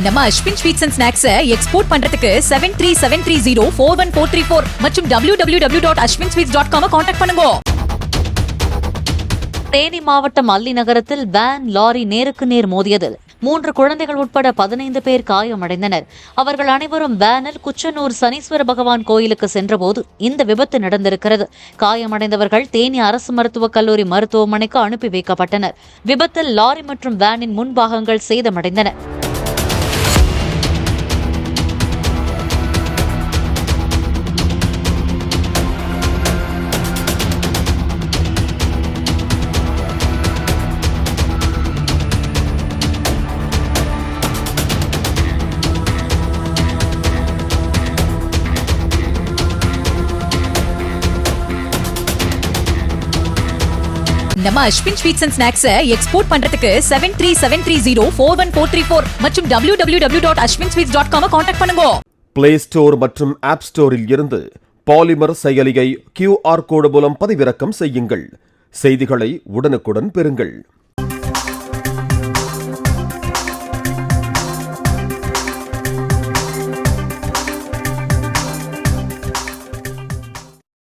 நம்ம Ashwin sweets and snacks export பண்றதுக்கு 7373041434 மற்றும் www.ashwinsweets.com கான்டாக்ட் பண்ணுங்க. தேனி மாவட்டம் அல்லி நகரத்தில் வேன் லாரி நேருக்கு நேர் மோதியதில் 3 குழந்தைகள் உட்பட 15 பேர் காயமடைந்தனர். அவர்கள் அனைவரும் வேனில் குச்சனூர் சனீஸ்வர பகவான் கோயிலுக்கு சென்றபோது இந்த விபத்து நடந்திருக்கிறது. காயமடைந்தவர்கள் தேனி அரசு மருத்துவக் கல்லூரி மருத்துவமனைக்கு அனுப்பி வைக்கப்பட்டனர். விபத்தில் லாரி மற்றும் வேனின் முன்பாகங்கள் சேதமடைந்தன. நம்ம Ashwin sweets and snacks export பண்றதுக்கு 7373041434 மற்றும் www.ashwinsweets.com கான்டாக்ட் பண்ணுங்க. பிளே ஸ்டோர் மற்றும் ஆப் ஸ்டோரில் இருந்து பாலிமர் செயலியை QR கோடு மூலம் பதிவிறக்கம் செய்யுங்கள். செய்திகளை உடனுக்குடன் பெறுங்கள்.